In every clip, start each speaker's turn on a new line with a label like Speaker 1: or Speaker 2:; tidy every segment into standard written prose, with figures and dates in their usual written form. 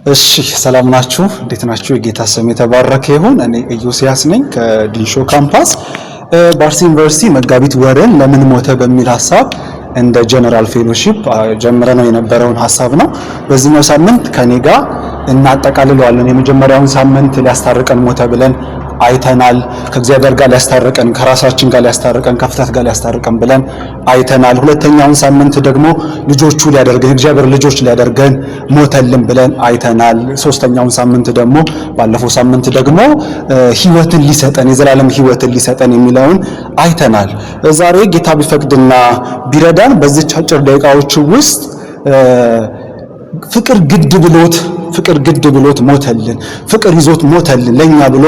Speaker 1: እሺ ሰላም ናችሁ? እንዴት ናችሁ? የጌታ ስም የተባረከ ይሁን። እኔ ኢዮስያስ ነኝ ከዲንሾ ካምፓስ። በአርሲ ዩኒቨርሲቲ መጋቢት ወርን ለምን ሞተ በሚል ሐሳብ እንደ ጀነራል ፌሎሺፕ ጀምረነው የነበረውን ሐሳብ ነው በዚህኛው ሳምንት ከኔ ጋር እናጠቃልለዋለን። የመጀመሪያውን ሳምንት ሊያስታርቀን ሞተ ብለን አይተናል። ከእግዚአብሔር ጋር ሊያስታርቀን፣ ከራሳችን ጋር ሊያስታርቀን፣ ከፍጥረት ጋር ሊያስታርቀን ብለን አይተናል። ሁለተኛውን ሳምንት ደግሞ ልጆቹ ሊያደርገን፣ እግዚአብሔር ልጆች ሊያደርገን ሞተልን ብለን አይተናል። ሶስተኛውን ሳምንት ደግሞ ባለፈው ሳምንት ደግሞ ሕይወትን ሊሰጠን፣ የዘላለም ሕይወትን ሊሰጠን የሚለውን አይተናል። ዛሬ ጌታ ቢፈቅድና ቢረዳን በዚህች አጭር ደቂቃዎች ውስጥ ፍቅር ግድ ብሎት ሞተልን፣ ፍቅር ይዞት ሞተልን፣ ለኛ ብሎ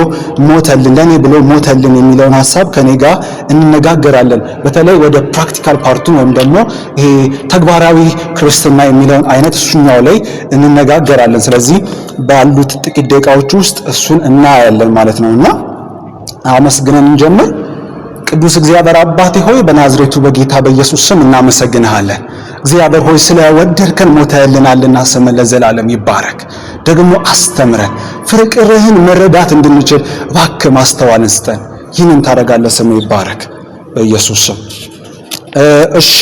Speaker 1: ሞተልን፣ ለኔ ብሎ ሞተልን የሚለውን ሐሳብ ከኔ ጋር እንነጋገራለን። በተለይ ወደ ፕራክቲካል ፓርቱን ወይም ደግሞ ይሄ ተግባራዊ ክርስትና የሚለውን አይነት እሱኛው ላይ እንነጋገራለን። ስለዚህ ባሉት ጥቂት ደቂቃዎች ውስጥ እሱን እናያለን ማለት ነውና አመስግነን እንጀምር። ቅዱስ እግዚአብሔር አባቴ ሆይ በናዝሬቱ በጌታ በኢየሱስ ስም እናመሰግንሃለን። እግዚአብሔር ሆይ ስለወደድከን ሞተልናልና ስምህ ለዘላለም ይባረክ። ደግሞ አስተምረን፣ ፍቅርህን መረዳት እንድንችል እባክህ ማስተዋልን ስጠን። ይህንን ታደርጋለህ፣ ስምህ ይባረክ በኢየሱስ ስም። እሺ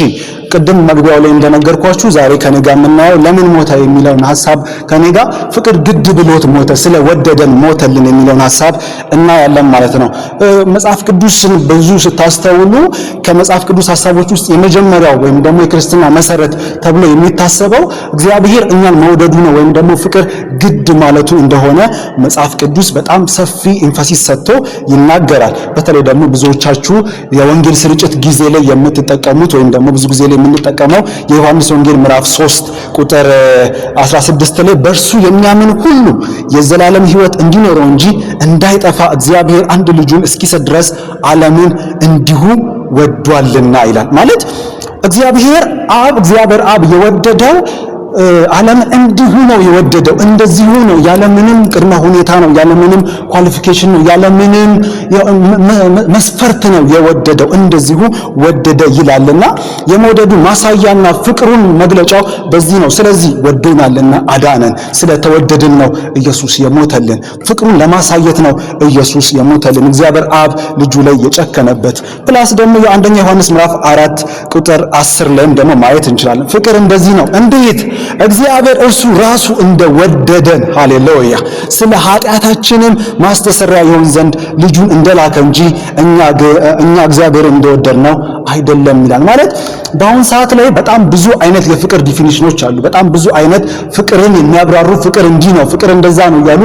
Speaker 1: ቅድም መግቢያው ላይ እንደነገርኳችሁ ዛሬ ከኔ ጋር የምናየው ለምን ሞተ የሚለውን ሐሳብ ከኔ ጋር ፍቅር ግድ ብሎት ሞተ፣ ስለወደደን ሞተልን የሚለውን ሐሳብ እናያለን ማለት ነው። መጽሐፍ ቅዱስን ብዙ ስታስተውሉ ከመጽሐፍ ቅዱስ ሐሳቦች ውስጥ የመጀመሪያው ወይም ደግሞ የክርስትና መሰረት ተብሎ የሚታሰበው እግዚአብሔር እኛን መውደዱ ነው ወይም ደግሞ ፍቅር ግድ ማለቱ እንደሆነ መጽሐፍ ቅዱስ በጣም ሰፊ ኤንፋሲስ ሰጥቶ ይናገራል። በተለይ ደግሞ ብዙዎቻችሁ የወንጌል ስርጭት ጊዜ ላይ የምትጠቀሙት ወይም ደግሞ ብዙ ጊዜ ላይ የምንጠቀመው የዮሐንስ ወንጌል ምዕራፍ 3 ቁጥር 16 ላይ በእርሱ የሚያምን ሁሉ የዘላለም ሕይወት እንዲኖረው እንጂ እንዳይጠፋ እግዚአብሔር አንድ ልጁን እስኪሰጥ ድረስ ዓለምን እንዲሁ ወዷልና ይላል። ማለት እግዚአብሔር አብ የወደደው ዓለምን እንዲሁ ነው የወደደው፣ እንደዚሁ ነው፣ ያለምንም ቅድመ ሁኔታ ነው፣ ያለምንም ኳሊፊኬሽን ነው፣ ያለምንም መስፈርት ነው የወደደው፣ እንደዚሁ ወደደ ይላልና የመውደዱ ማሳያና ፍቅሩን መግለጫው በዚህ ነው። ስለዚህ ወዶናልና አዳነን፣ ስለተወደድን ነው ኢየሱስ የሞተልን፣ ፍቅሩን ለማሳየት ነው ኢየሱስ የሞተልን፣ እግዚአብሔር አብ ልጁ ላይ የጨከነበት። ፕላስ ደግሞ የአንደኛ ዮሐንስ ምዕራፍ 4 ቁጥር 10 ላይም ደግሞ ማየት እንችላለን። ፍቅር እንደዚህ ነው፣ እንዴት እግዚአብሔር እርሱ ራሱ እንደወደደን፣ ሃሌሉያ፣ ስለ ኃጢአታችንም ማስተሰሪያ ይሆን ዘንድ ልጁን እንደላከ እንጂ እኛ እግዚአብሔር እንደወደድነው አይደለም ይላል። ማለት በአሁን ሰዓት ላይ በጣም ብዙ አይነት የፍቅር ዲፊኒሽኖች አሉ። በጣም ብዙ አይነት ፍቅርን የሚያብራሩ ፍቅር እንዲህ ነው፣ ፍቅር እንደዛ ነው እያሉ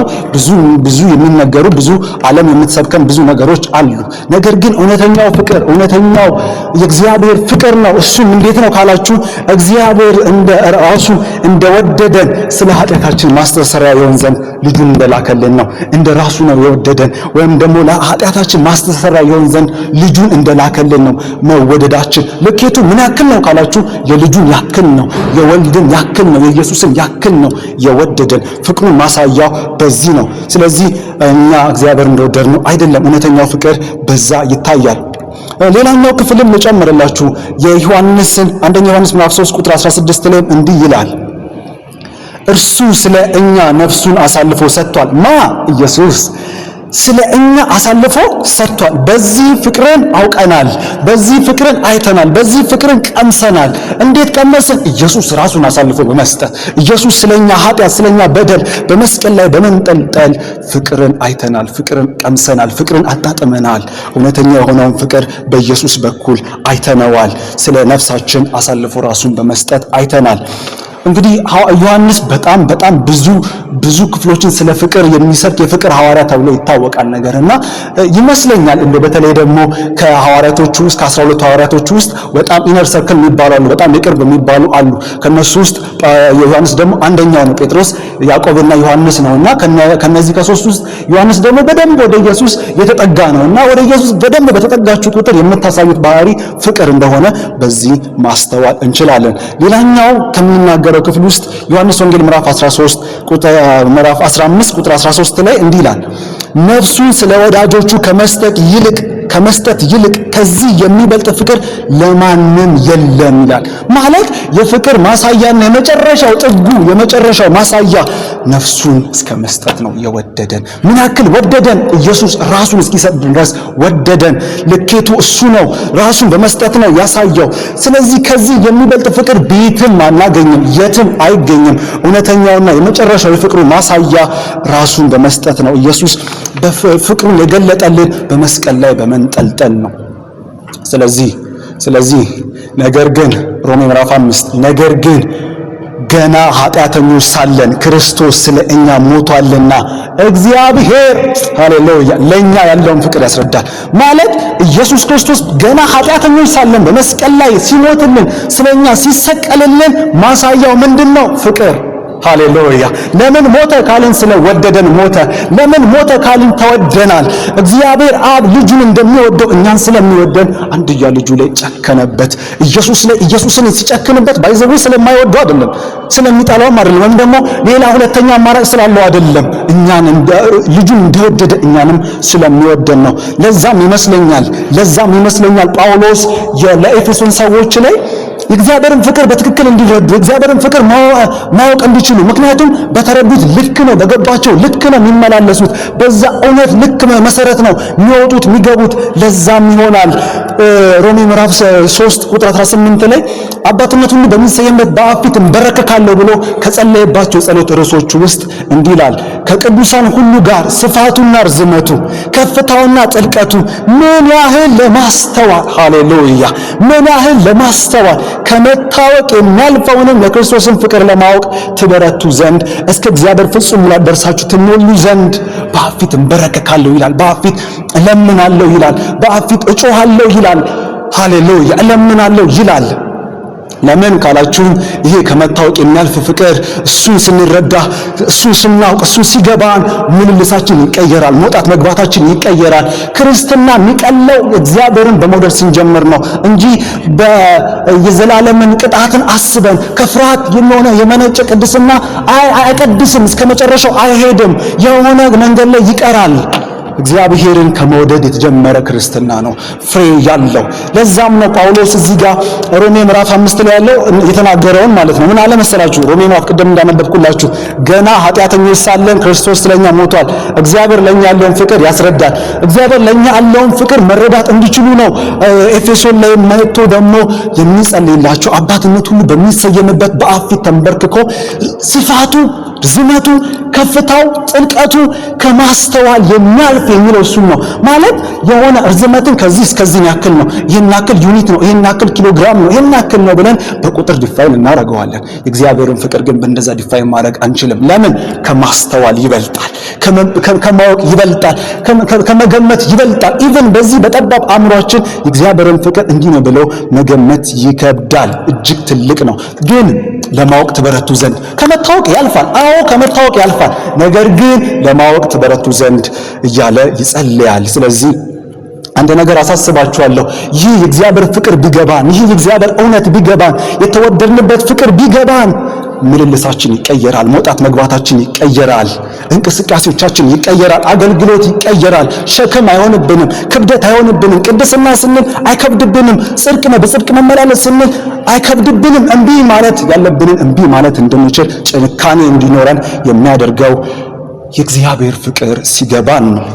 Speaker 1: ብዙ የሚነገሩ ብዙ ዓለም የምትሰብከን ብዙ ነገሮች አሉ። ነገር ግን እውነተኛው ፍቅር እውነተኛው የእግዚአብሔር ፍቅር ነው። እሱም እንዴት ነው ካላችሁ እግዚአብሔር ራሱ እንደወደደን ስለ ኃጢአታችን ማስተሰሪያ ይሆን ዘንድ ልጁን እንደላከልን ነው። እንደ ራሱ ነው የወደደን፣ ወይም ደግሞ ለኃጢአታችን ማስተሰሪያ ይሆን ዘንድ ልጁን እንደላከልን ነው። መወደዳችን ልኬቱ ምን ያክል ነው ካላችሁ የልጁን ያክል ነው፣ የወልድን ያክል ነው፣ የኢየሱስን ያክል ነው የወደደን። ፍቅሩን ማሳያው በዚህ ነው። ስለዚህ እኛ እግዚአብሔር እንደወደድ ነው አይደለም፣ እውነተኛው ፍቅር በዛ ይታያል። ሌላኛው ክፍልም ልጨምርላችሁ የዮሐንስን አንደኛ ዮሐንስ ምዕራፍ 3 ቁጥር 16 ላይ እንዲህ ይላል፣ እርሱ ስለ እኛ ነፍሱን አሳልፎ ሰጥቷል። ኢየሱስ ስለ እኛ አሳልፎ ሰጥቷል። በዚህ ፍቅርን አውቀናል፣ በዚህ ፍቅርን አይተናል፣ በዚህ ፍቅርን ቀምሰናል። እንዴት ቀመስን? ኢየሱስ ራሱን አሳልፎ በመስጠት ኢየሱስ ስለኛ ኃጢአት ስለኛ በደል በመስቀል ላይ በመንጠልጠል ፍቅርን አይተናል፣ ፍቅርን ቀምሰናል፣ ፍቅርን አጣጥመናል። እውነተኛ የሆነውን ፍቅር በኢየሱስ በኩል አይተነዋል። ስለ ነፍሳችን አሳልፎ ራሱን በመስጠት አይተናል። እንግዲህ ዮሐንስ በጣም ብዙ ክፍሎችን ስለ ፍቅር የሚሰብክ የፍቅር ሐዋርያ ተብሎ ይታወቃል። ነገርና ይመስለኛል እንደ በተለይ ደግሞ ከሐዋርያቶቹ ውስጥ ከ12 ሐዋርያቶቹ ውስጥ በጣም ኢነር ሰርክል የሚባሉ አሉ፣ በጣም የቅርብ የሚባሉ አሉ። ከነሱ ውስጥ ዮሐንስ ደግሞ አንደኛው ነው። ጴጥሮስ፣ ያዕቆብና ዮሐንስ ነውና ከነዚህ ከሶስት ውስጥ ዮሐንስ ደግሞ በደንብ ወደ ኢየሱስ የተጠጋ ነውና ወደ ኢየሱስ በደንብ በተጠጋችሁ ቁጥር የምታሳዩት ባህሪ ፍቅር እንደሆነ በዚህ ማስተዋል እንችላለን። ሌላኛው ከሚናገረው ክፍል ውስጥ ዮሐንስ ወንጌል ምዕራፍ 15 ቁጥር 13 ላይ እንዲህ ይላል፣ ነፍሱን ስለ ወዳጆቹ ከመስጠት ይልቅ ከመስጠት ይልቅ ከዚህ የሚበልጥ ፍቅር ለማንም የለም ይላል። ማለት የፍቅር ማሳያና የመጨረሻው ጥጉ የመጨረሻው ማሳያ ነፍሱን እስከ መስጠት ነው የወደደን። ምን ያክል ወደደን? ኢየሱስ ራሱን እስኪሰጥ ድረስ ወደደን። ልኬቱ እሱ ነው፣ ራሱን በመስጠት ነው ያሳየው። ስለዚህ ከዚህ የሚበልጥ ፍቅር ቤትም አናገኝም፣ የትም አይገኝም። እውነተኛውና የመጨረሻው የፍቅሩ ማሳያ ራሱን በመስጠት ነው። ኢየሱስ በፍቅሩን የገለጠልን በመስቀል ላይ በመንጠልጠል ነው። ስለዚህ ነገር ግን ሮሜ ምዕራፍ 5 ነገር ግን ገና ኃጢአተኞች ሳለን ክርስቶስ ስለ እኛ ሞቷልና እግዚአብሔር ሃሌሉያ ለኛ ያለውን ፍቅር ያስረዳል። ማለት ኢየሱስ ክርስቶስ ገና ኃጢአተኞች ሳለን በመስቀል ላይ ሲሞትልን ስለኛ ሲሰቀልልን ማሳያው ምንድነው? ፍቅር። ሃሌሉያ። ለምን ሞተ ካልን ስለወደደን ሞተ። ለምን ሞተ ካልን ተወደናል። እግዚአብሔር አብ ልጁን እንደሚወደው እኛን ስለሚወደን አንድያ ልጁ ላይ ጨከነበት። ኢየሱስን ሲጨክንበት ባይዘው ስለማይወደው አይደለም፣ ስለሚጠላውም አይደለም፣ ወይም ደግሞ ሌላ ሁለተኛ አማራጭ ስላለው አይደለም። እኛን ልጁን እንደወደደ እኛንም ስለሚወደን ነው። ለዛም ይመስለኛል ጳውሎስ ለኤፌሶን ሰዎች ላይ የእግዚአብሔርን ፍቅር በትክክል እንዲረዱ የእግዚአብሔርን ፍቅር ማወቅ እንዲችሉ፣ ምክንያቱም በተረዱት ልክ ነው፣ በገባቸው ልክ ነው የሚመላለሱት፣ በዛ እውነት ልክ መሰረት ነው የሚወጡት የሚገቡት። ለዛም ይሆናል ሮሜ ምዕራፍ 3 ቁጥር 18 ላይ አባትነት ሁሉ በሚሰየምበት በአብ ፊት እንበረከካለሁ ብሎ ከጸለየባቸው ጸሎት ርዕሶች ውስጥ እንዲህ ይላል፣ ከቅዱሳን ሁሉ ጋር ስፋቱና ርዝመቱ ከፍታውና ጥልቀቱ ምን ያህል ለማስተዋል ሃሌሉያ ምን ያህል ለማስተዋል ከመታወቅ የሚያልፈውንም የክርስቶስን ፍቅር ለማወቅ ትበረቱ ዘንድ እስከ እግዚአብሔር ፍጹም ሙላት ደርሳችሁ ትሞሉ ዘንድ በአብ ፊት እንበረከካለሁ ይላል። በአብ ፊት እለምናለሁ ይላል። በአብ ፊት እጮሃለሁ ይላል። ሃሌሉያ እለምናለሁ ይላል። ለምን ካላችሁም ይሄ ከመታወቅ የሚያልፍ ፍቅር እሱን ስንረዳ እሱን ስናውቅ እሱን ሲገባን ምልልሳችን ይቀየራል፣ መውጣት መግባታችን ይቀየራል። ክርስትና የሚቀለው እግዚአብሔርን በመውደድ ስንጀምር ነው እንጂ የዘላለምን ቅጣትን አስበን ከፍርሃት የሆነ የመነጨ ቅድስና አይቀድስም፣ እስከ መጨረሻው አይሄድም፣ የሆነ መንገድ ላይ ይቀራል። እግዚአብሔርን ከመውደድ የተጀመረ ክርስትና ነው ፍሬ ያለው። ለዛም ነው ጳውሎስ እዚህ ጋር ሮሜ ምዕራፍ 5 ላይ ያለው የተናገረውን ማለት ነው። ምን አለ መሰላችሁ? ሮሜ ምዕራፍ ቅድም እንዳነበብኩላችሁ ገና ኃጢአተኞች ሳለን ክርስቶስ ስለኛ ሞቷል። እግዚአብሔር ለኛ ያለውን ፍቅር ያስረዳል። እግዚአብሔር ለኛ ያለውን ፍቅር መረዳት እንዲችሉ ነው ኤፌሶን ላይ መጥቶ ደግሞ የሚጸልይላቸው አባትነት ሁሉ በሚሰየምበት በአብ ፊት ተንበርክኮ ስፋቱ ርዝመቱ ከፍታው ጥልቀቱ ከማስተዋል የሚያልፍ የሚለው እሱ ነው። ማለት የሆነ ርዝመትን ከዚህ እስከዚህ ያክል ነው፣ ይሄን ያክል ዩኒት ነው፣ ይሄን ያክል ኪሎግራም ነው፣ ይሄን ያክል ነው ብለን በቁጥር ዲፋይን እናደርገዋለን። የእግዚአብሔርን ፍቅር ግን በእንደዛ ዲፋይን ማድረግ አንችልም። ለምን? ከማስተዋል ይበልጣል፣ ከማወቅ ይበልጣል፣ ከመገመት ይበልጣል። ኢቭን በዚህ በጠባብ አእምሯችን የእግዚአብሔርን ፍቅር እንዲህ ነው ብለው መገመት ይከብዳል። እጅግ ትልቅ ነው። ግን ለማወቅ ትበረቱ ዘንድ ከመታወቅ ያልፋል። አዎ ከመታወቅ ያልፋል። ነገር ግን ለማወቅ ትበረቱ ዘንድ እያለ ይጸልያል። ስለዚህ አንድ ነገር አሳስባችኋለሁ። ይህ የእግዚአብሔር ፍቅር ቢገባን፣ ይህ የእግዚአብሔር እውነት ቢገባን፣ የተወደድንበት ፍቅር ቢገባን ምልልሳችን ይቀየራል፣ መውጣት መግባታችን ይቀየራል፣ እንቅስቃሴዎቻችን ይቀየራል፣ አገልግሎት ይቀየራል። ሸክም አይሆንብንም፣ ክብደት አይሆንብንም። ቅድስና ስንል አይከብድብንም። ጽድቅ ነው በጽድቅ መመላለስ ስንል አይከብድብንም። እምቢ ማለት ያለብንን እምቢ ማለት እንድንችል ጭንካኔ እንዲኖረን የሚያደርገው የእግዚአብሔር ፍቅር ሲገባን ነው።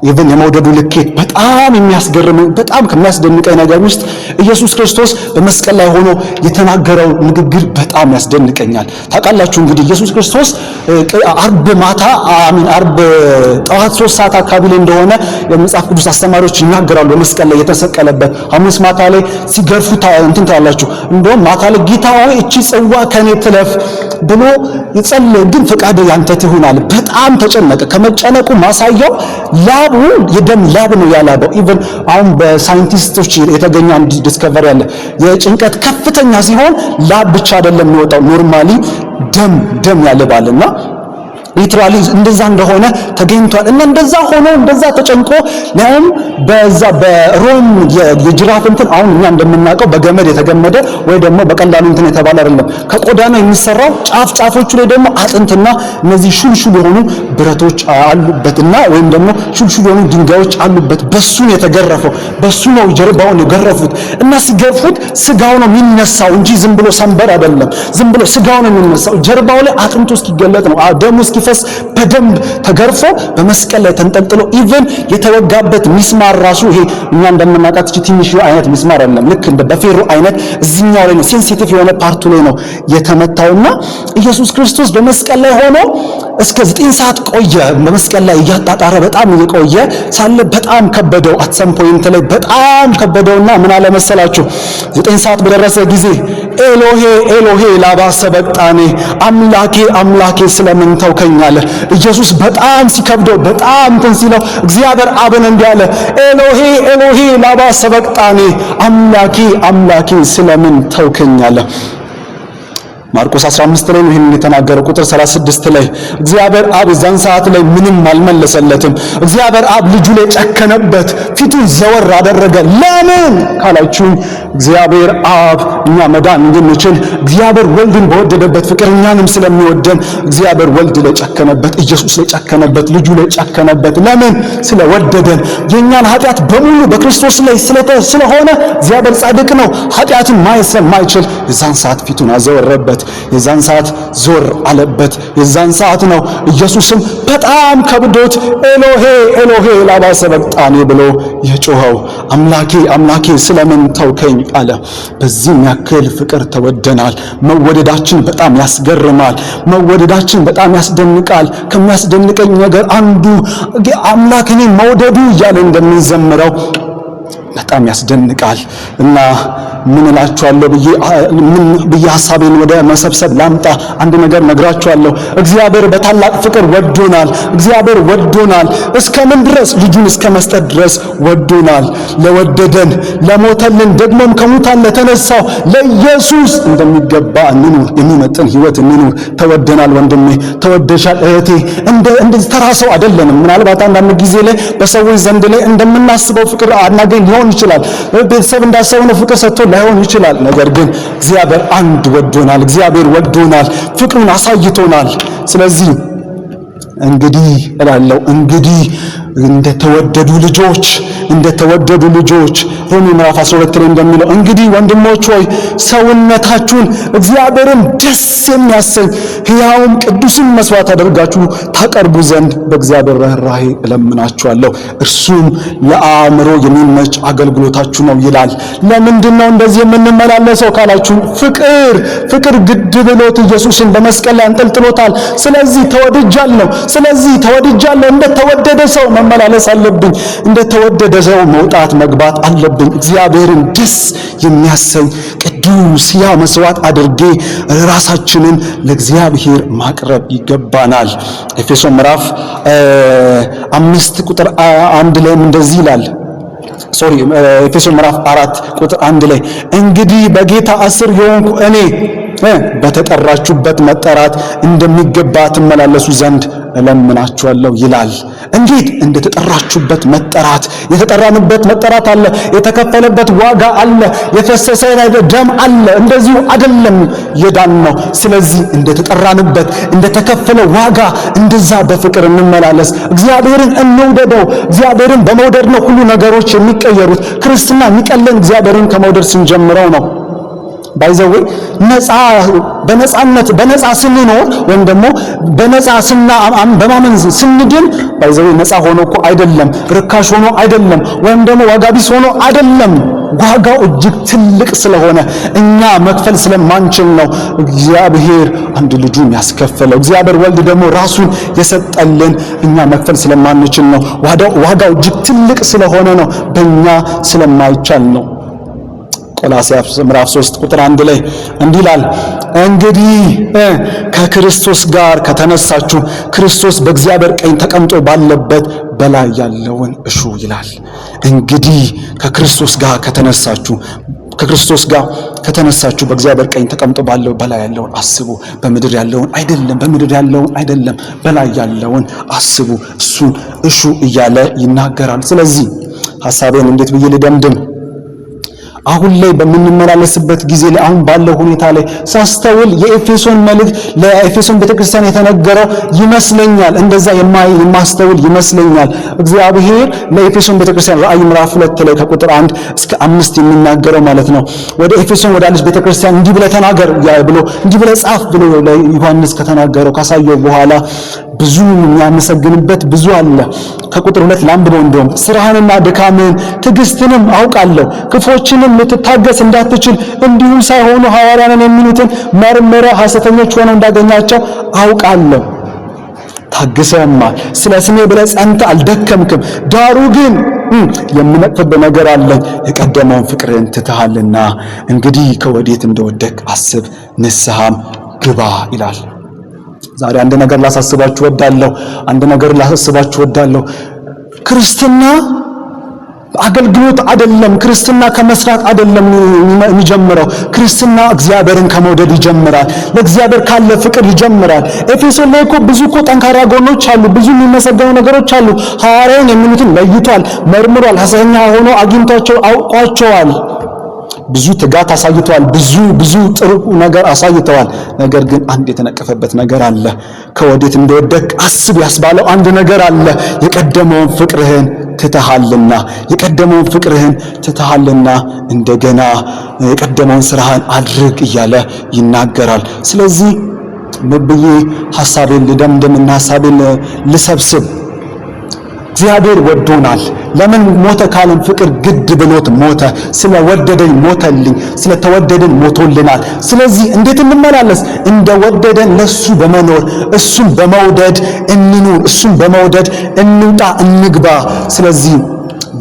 Speaker 1: ኢቭን የመውደዱ ልኬት በጣም የሚያስገርመኝ በጣም ከሚያስደንቀኝ ነገር ውስጥ ኢየሱስ ክርስቶስ በመስቀል ላይ ሆኖ የተናገረው ንግግር በጣም ያስደንቀኛል። ታውቃላችሁ እንግዲህ ኢየሱስ ክርስቶስ አርብ ጠዋት 3 ሰዓት አካባቢ ላይ እንደሆነ የመጽሐፍ ቅዱስ አስተማሪዎች ይናገራሉ። በመስቀል ላይ የተሰቀለበት ሐሙስ ማታ ላይ ሲገርፉት እንትን ታላችሁ። እንደውም ማታ ላይ ጌታ ሆይ እቺ ጽዋ ከኔ ትለፍ ብሎ ይጸልይ፣ ግን ፈቃድ ያንተ ትሁን አለ። በጣም ተጨነቀ። ከመጨነቁ ማሳያው የደም ላብ ነው ያላበው። ኢቭን አሁን በሳይንቲስቶች የተገኘ አንድ ዲስከቨሪ ያለ የጭንቀት ከፍተኛ ሲሆን ላብ ብቻ አይደለም የሚወጣው፣ ኖርማሊ ደም ያለባልና ሊትራሊ እንደዛ እንደሆነ ተገኝቷል። እና እንደዛ ሆኖ እንደዛ ተጨንቆ ለምን በዛ በሮም የጅራፍ እንትን አሁን እኛ እንደምናውቀው በገመድ የተገመደ ወይ ደግሞ በቀላሉ እንትን የተባለ አይደለም። ከቆዳ ነው የሚሰራው። ጫፎቹ ላይ ደግሞ አጥንትና እነዚህ ሹልሹል የሆኑ ብረቶች አሉበትና ወይም ደግሞ ሹልሹል የሆኑ ድንጋዮች አሉበት። በሱ ነው የተገረፈው። በሱ ነው ጀርባውን የገረፉት። እና ሲገርፉት ስጋው ነው የሚነሳው እንጂ ዝም ብሎ ሰንበር አይደለም። ዝም ብሎ ስጋው ነው የሚነሳው። ጀርባው ላይ አጥንቱ እስኪገለጥ ነው ደሙ እስኪፈስ በደንብ ተገርፎ በመስቀል ላይ ተንጠልጥሎ ኢቭን የተወጋበት ሚስማር ራሱ ይሄ እኛ እንደምናውቃት እቺ ትንሽ አይነት ሚስማር አይደለም። ልክ እንደ በፌሮ አይነት እዚህኛው ላይ ነው ሴንሲቲቭ የሆነ ፓርቱ ላይ ነው የተመታውና ኢየሱስ ክርስቶስ በመስቀል ላይ ሆኖ እስከ 9 ሰዓት ቆየ። በመስቀል ላይ እያጣጣረ በጣም እየቆየ ሳለ በጣም ከበደው። አትሰም ፖይንት ላይ በጣም ከበደውና ምን አለ መሰላችሁ 9 ሰዓት በደረሰ ጊዜ ኤሎሄ ኤሎሄ ላማ ሰበቅታኒ አምላኬ አምላኬ ስለምን ተውከኝ አለ። ኢየሱስ በጣም ሲከብደው በጣም እንትን ሲለው እግዚአብሔር አብን እንዲህ አለ፣ ኤሎሄ ኤሎሄ ላማ ሰበቅታኒ አምላኬ አምላኬ ስለምን ተውከኝ አለ። ማርቆስ 15 ላይ ነው ይሄን የተናገረው። ቁጥር 36 ላይ እግዚአብሔር አብ የዛን ሰዓት ላይ ምንም አልመለሰለትም። እግዚአብሔር አብ ልጁ ላይ ጨከነበት፣ ፊቱን ዘወር አደረገ። ለምን ካላችሁኝ እግዚአብሔር አብ እኛ መዳን እንድንችል እግዚአብሔር ወልድን በወደደበት ፍቅር እኛንም ስለሚወደን እግዚአብሔር ወልድ ላይ ጨከነበት፣ ኢየሱስ ላይ ጨከነበት፣ ልጁ ላይ ጨከነበት። ለምን? ስለወደደን። የኛን ኃጢአት በሙሉ በክርስቶስ ላይ ስለሆነ እግዚአብሔር ጻድቅ ነው፣ ኃጢአትን ማየት ስለማይችል የዛን ሰዓት ፊቱን አዘወረበት። የዛን ሰዓት ዞር አለበት። የዛን ሰዓት ነው ኢየሱስም በጣም ከብዶት ኤሎሄ ኤሎሄ ላማ ሰበቅታኒ ብሎ የጮኸው። አምላኬ አምላኬ ስለምን ተውከኝ አለ። በዚህ ያክል ፍቅር ተወደናል። መወደዳችን በጣም ያስገርማል። መወደዳችን በጣም ያስደንቃል። ከሚያስደንቀኝ ነገር አንዱ አምላክ እኔን መውደዱ እያለ እንደምንዘምረው በጣም ያስደንቃል። እና ምን እላችኋለሁ ብዬ ሐሳቤን ወደ መሰብሰብ ላምጣ። አንድ ነገር ነግራችኋለሁ። እግዚአብሔር በታላቅ ፍቅር ወዶናል። እግዚአብሔር ወዶናል። እስከ ምን ድረስ? ልጁን እስከ መስጠት ድረስ ወዶናል። ለወደደን ለሞተልን ደግሞም ከሙታን ለተነሳው ለኢየሱስ እንደሚገባ እንኑር፣ የሚመጥን ሕይወት እንኑር። ተወደናል ወንድሜ፣ ተወደሻል እህቴ። እንደ ተራ ሰው አይደለንም። ምናልባት አንዳንድ ጊዜ ላይ በሰዎች ዘንድ ላይ እንደምናስበው ፍቅር አናገኝ ሊሆን ይችላል። ቤተሰብ እንዳሰብነው ፍቅር ሰጥቶ ላይሆን ይችላል። ነገር ግን እግዚአብሔር አንድ ወዶናል። እግዚአብሔር ወዶናል፣ ፍቅሩን አሳይቶናል። ስለዚህ እንግዲህ እላለሁ እንደተወደዱ ልጆች ሮሜ ምዕራፍ 12 ላይ እንደሚለው እንግዲህ ወንድሞች ሆይ ሰውነታችሁን እግዚአብሔርን ደስ የሚያሰኝ ሕያውም ቅዱስም መስዋዕት አድርጋችሁ ታቀርቡ ዘንድ በእግዚአብሔር ርኅራኄ እለምናችኋለሁ፣ እርሱም ለአእምሮ የሚመች አገልግሎታችሁ ነው ይላል። ለምንድን ነው እንደዚህ የምንመላለሰው ካላችሁ ፍቅር ግድ ብሎት ኢየሱስን በመስቀል ላይ አንጠልጥሎታል። ስለዚህ ተወድጃለሁ። እንደተወደደ ሰው መመላለስ አለብኝ። እንደተወደደ ሰው መውጣት መግባት አለብኝ። እግዚአብሔርን ደስ የሚያሰኝ ቅዱስ ሕያው መስዋዕት አድርጌ ራሳችንን ለእግዚአብሔር ማቅረብ ይገባናል። ኤፌሶን ምዕራፍ 5 ቁጥር 1 ላይም እንደዚህ ይላል። ኤፌሶን ምዕራፍ 4 ቁጥር 1 ላይ እንግዲህ በጌታ እስር የሆንኩ እኔ በተጠራችሁበት መጠራት እንደሚገባ ትመላለሱ ዘንድ እለምናችኋለሁ ይላል። እንዴት? እንደተጠራችሁበት መጠራት። የተጠራንበት መጠራት አለ፣ የተከፈለበት ዋጋ አለ፣ የፈሰሰ ደም አለ። እንደዚሁ አይደለም የዳን ነው። ስለዚህ እንደተጠራንበት እንደተከፈለ ዋጋ እንደዛ በፍቅር እንመላለስ። እግዚአብሔርን እንውደደው። እግዚአብሔርን በመውደድ ነው ሁሉ ነገሮች የሚቀየሩት። ክርስትና የሚቀለን እግዚአብሔርን ከመውደድ ስንጀምረው ነው። ባይዘው በነፃ ስንኖር ወይም ደግሞ በነፃ በማመን ስንድን ባይዘው ነፃ ሆኖ እኮ አይደለም፣ ርካሽ ሆኖ አይደለም፣ ወይም ደግሞ ዋጋ ቢስ ሆኖ አይደለም። ዋጋው እጅግ ትልቅ ስለሆነ እኛ መክፈል ስለማንችል ነው እግዚአብሔር አንድ ልጁን ያስከፈለው። እግዚአብሔር ወልድ ደግሞ ራሱን የሰጠልን እኛ መክፈል ስለማንችል ነው። ዋጋው እጅግ ትልቅ ስለሆነ ነው፣ በእኛ ስለማይቻል ነው። ቆላስይስ ምዕራፍ 3 ቁጥር 1 ላይ እንዲህ ይላል፣ እንግዲህ ከክርስቶስ ጋር ከተነሳችሁ ክርስቶስ በእግዚአብሔር ቀኝ ተቀምጦ ባለበት በላይ ያለውን እሹ ይላል። እንግዲህ ከክርስቶስ ጋር ከተነሳችሁ ከክርስቶስ ጋር ከተነሳችሁ በእግዚአብሔር ቀኝ ተቀምጦ ባለው በላይ ያለውን አስቡ። በምድር ያለውን አይደለም በላይ ያለውን አስቡ፣ እሱን እሹ እያለ ይናገራል። ስለዚህ ሐሳቤን እንዴት ብዬ ልደምድም? አሁን ላይ በምንመላለስበት ጊዜ ላይ አሁን ባለው ሁኔታ ላይ ሳስተውል የኤፌሶን መልእክት ለኤፌሶን ቤተክርስቲያን የተነገረው ይመስለኛል። እንደዛ የማስተውል ይመስለኛል። እግዚአብሔር ለኤፌሶን ቤተክርስቲያን ራእይ ምዕራፍ 2 ላይ ከቁጥር 1 እስከ 5 የሚናገረው ማለት ነው። ወደ ኤፌሶን ወዳለች ቤተክርስቲያን እንዲህ ብለህ ተናገር ብሎ እንዲህ ብለህ ጻፍ ብሎ ለዮሐንስ ከተናገረው ካሳየው በኋላ ብዙ የሚያመሰግንበት ብዙ አለ። ከቁጥር 2 ላንብበው። እንደውም ስራህንና ድካምህን ትዕግስትንም አውቃለሁ፣ ክፎችንም ልትታገስ እንዳትችል እንዲሁም ሳይሆኑ ሐዋርያንን የሚሉትን መርምረህ ሐሰተኞች ሆነው እንዳገኛቸው አውቃለሁ። ታግሰህማል፣ ስለ ስሜ ብለህ ጸንተህ አልደከምክም። ዳሩ ግን የምነቅፍብህ ነገር አለኝ፣ የቀደመውን ፍቅርህን ትተሃልና። እንግዲህ ከወዴት እንደወደቅ አስብ፣ ንስሐም ግባ ይላል። ዛሬ አንድ ነገር ላሳስባችሁ ወዳለሁ። ክርስትና አገልግሎት አይደለም። ክርስትና ከመስራት አይደለም የሚጀምረው። ክርስትና እግዚአብሔርን ከመውደድ ይጀምራል። ለእግዚአብሔር ካለ ፍቅር ይጀምራል። ኤፌሶን ላይ እኮ ብዙ ጠንካራ ጎኖች አሉ፣ ብዙ የሚመሰገኑ ነገሮች አሉ። ሐዋርያን የሚሉትን ለይቷል፣ መርምሯል፣ ሐሰተኛ ሆኖ አግኝቷቸው አውቋቸዋል። ብዙ ትጋት አሳይተዋል፣ ብዙ ጥሩ ነገር አሳይተዋል። ነገር ግን አንድ የተነቀፈበት ነገር አለ። ከወዴት እንደወደቅ አስብ ያስባለው አንድ ነገር አለ። የቀደመውን ፍቅርህን ትተሃልና እንደገና የቀደመውን ስራህን አድርግ እያለ ይናገራል። ስለዚህ ብዬ ሐሳቤን ልደምድምና ሐሳቤን ልሰብስብ። እግዚአብሔር ወዶናል። ለምን ሞተ ካልን ፍቅር ግድ ብሎት ሞተ። ስለወደደኝ ሞተልኝ፣ ስለተወደደን ሞቶልናል። ስለዚህ እንዴት እንመላለስ? እንደወደደን ለሱ በመኖር እሱን በመውደድ እንኑር፣ እሱን በመውደድ እንውጣ፣ እንግባ። ስለዚህ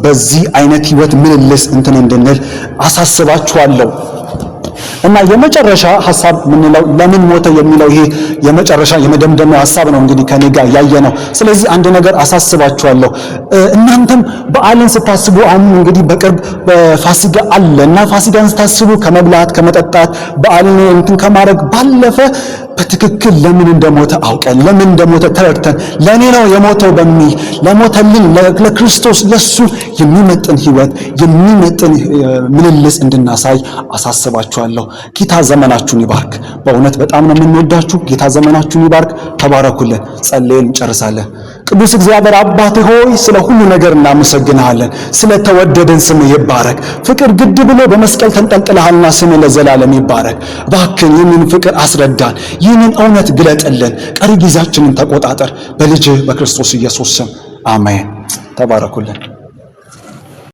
Speaker 1: በዚህ አይነት ህይወት ምልልስ እንድንል አሳስባችኋለሁ። እና የመጨረሻ ሐሳብ ምንለው ለምን ሞተ የሚለው ይሄ የመጨረሻ የመደምደሚያ ሐሳብ ነው። እንግዲህ ከኔ ጋር ያየነው። ስለዚህ አንድ ነገር አሳስባችኋለሁ። እናንተም በዓልን ስታስቡ አሁን እንግዲህ በቅርብ ፋሲካ አለ እና ፋሲካን ስታስቡ ከመብላት ከመጠጣት በዓልን ከማድረግ ባለፈ በትክክል ለምን እንደሞተ አውቀን ለምን እንደሞተ ተረድተን ለኔ ነው የሞተው በሚል ለሞተልን ለክርስቶስ ለሱ የሚመጥን ህይወት የሚመጥን ምልልስ እንድናሳይ አሳስባችኋለሁ። ጌታ ዘመናችሁን ይባርክ። በእውነት በጣም ነው የምንወዳችሁ። ጌታ ዘመናችሁን ይባርክ። ተባረኩልን። ጸልየን እንጨርሳለን። ቅዱስ እግዚአብሔር አባት ሆይ ስለ ሁሉ ነገር እናመሰግንሃለን። ስለተወደደን ስምህ ይባረክ። ፍቅር ግድ ብሎ በመስቀል ተንጠልጥለሃልና ስምህ ለዘላለም ይባረክ። እባክህን ይህንን ፍቅር አስረዳን። ይህንን እውነት ግለጥልን። ቀሪ ጊዜያችንን ተቆጣጠር። በልጅህ በክርስቶስ ኢየሱስ ስም አሜን። ተባረኩልን።